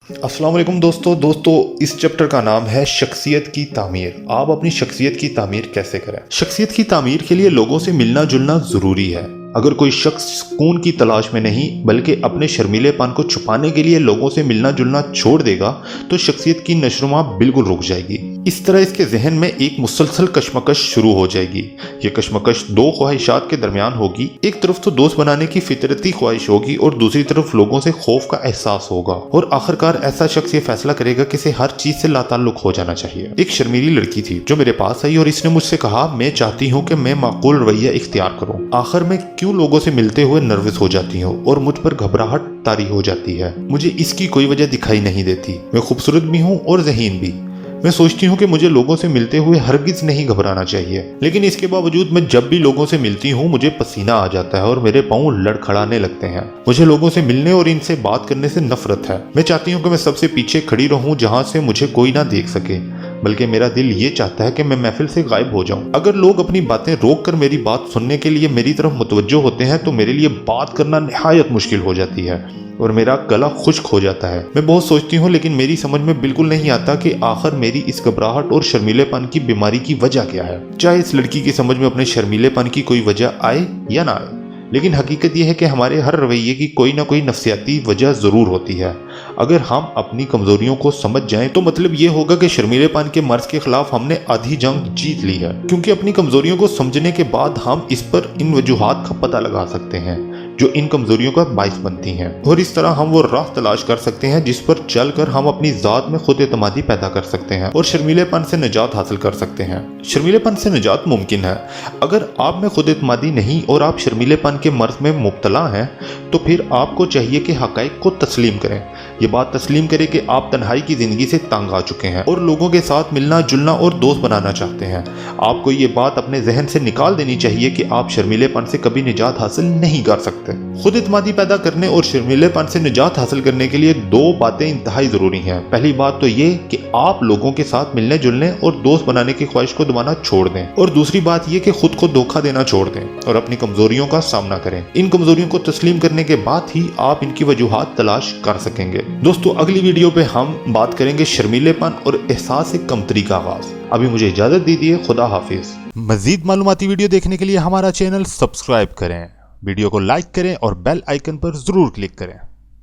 अस्सलाम वालेकुम दोस्तों इस चैप्टर का नाम है शख्सियत की तामीर। आप अपनी शख्सियत की तामीर कैसे करें। शख्सियत की तामीर के लिए लोगों से मिलना जुलना ज़रूरी है। अगर कोई शख्स सुकून की तलाश में नहीं बल्कि अपने शर्मीलेपन को छुपाने के लिए लोगों से मिलना जुलना छोड़ देगा तो शख्सियत की नशोनुमा बिल्कुल रुक जाएगी। इस तरह इसके जहन में एक मुसलसल कशमकश शुरू हो जाएगी। ये कशमकश दो ख्वाहिशात के दरमियान होगी। एक तरफ तो दोस्त बनाने की फितरती ख्वाहिश होगी और दूसरी तरफ लोगों से खौफ का एहसास होगा और आखिरकार ऐसा शख्स ये फैसला करेगा कि इसे हर चीज से लाताल्लुक हो जाना चाहिए। एक शर्मीली लड़की थी जो मेरे पास आई और इसने मुझसे कहा, मैं चाहती हूँ कि मैं माकूल रवैया इख्तियार करूँ। आखिर मैं क्यों लोगों से मिलते हुए नर्वस हो जाती हूँ और मुझ पर घबराहट तारी हो जाती है। मुझे इसकी कोई वजह दिखाई नहीं देती। मैं खूबसूरत भी हूँ और ज़हीन भी। मैं सोचती हूँ कि मुझे लोगों से मिलते हुए हरगिज नहीं घबराना चाहिए, लेकिन इसके बावजूद मैं जब भी लोगों से मिलती हूँ मुझे पसीना आ जाता है और मेरे पाँव लड़खड़ाने लगते हैं। मुझे लोगों से मिलने और इनसे बात करने से नफरत है। मैं चाहती हूँ कि मैं सबसे पीछे खड़ी रहूँ जहाँ से मुझे कोई ना देख सके, बल्कि मेरा दिल ये चाहता है कि मैं महफिल से गायब हो जाऊं। अगर लोग अपनी बातें रोक कर मेरी बात सुनने के लिए मेरी तरफ मुतवज्जो होते हैं तो मेरे लिए बात करना निहायत मुश्किल हो जाती है और मेरा गला खुश्क हो जाता है। मैं बहुत सोचती हूँ लेकिन मेरी समझ में बिल्कुल नहीं आता कि आखिर मेरी इस घबराहट और शर्मीलेपन की बीमारी की वजह क्या है। चाहे इस लड़की की समझ में अपने शर्मीलेपन की कोई वजह आए या ना आए, लेकिन हकीकत यह है कि हमारे हर रवैये की कोई ना कोई नफ्सियाती वजह ज़रूर होती है। अगर हम अपनी कमज़ोरियों को समझ जाएं तो मतलब ये होगा कि शर्मीलेपन के मर्ज के खिलाफ हमने आधी जंग जीत ली है, क्योंकि अपनी कमज़ोरियों को समझने के बाद हम इस पर इन वजूहात का पता लगा सकते हैं जो इन कमज़ोरियों का बाइस बनती हैं और इस तरह हम वो राह तलाश कर सकते हैं जिस पर चलकर हम अपनी ज़ात में खुद एतमादी पैदा कर सकते हैं और शर्मीलेपन से निजात हासिल कर सकते हैं। शर्मीलेपन से निजात मुमकिन है। अगर आप में खुद एतमादी नहीं और आप शर्मीलेपन के मर्ज में मुब्तला हैं तो फिर आपको चाहिए कि हक़ाइक़ को तस्लीम करें। ये बात तस्लीम करें कि आप तन्हाई की ज़िंदगी से तंग आ चुके हैं और लोगों के साथ मिलना जुलना और दोस्त बनाना चाहते हैं। आपको ये बात अपने जहन से निकाल देनी चाहिए कि आप शर्मीलेपन से कभी निजात हासिल नहीं कर सकते। खुद इत्मीनान पैदा करने और शर्मीलेपन से निजात हासिल करने के लिए दो बातें इंतहाई ज़रूरी हैं। पहली बात तो ये कि आप लोगों के साथ मिलने जुलने और दोस्त बनाने की ख्वाहिश को दबाना छोड़ दें और दूसरी बात ये कि खुद को धोखा देना छोड़ दें और अपनी कमज़ोरियों का सामना करें। इन कमज़ोरियों को तस्लीम करने के बाद ही आप इनकी वजूहात तलाश कर सकेंगे। दोस्तों, अगली वीडियो पे हम बात करेंगे शर्मीलेपन और एहसास कमतरी का आगाज। अभी मुझे इजाजत दीजिए। खुदा हाफिज। मजीद मालूमाती वीडियो देखने के लिए हमारा चैनल सब्सक्राइब करें, वीडियो को लाइक करें और बेल आइकन पर जरूर क्लिक करें।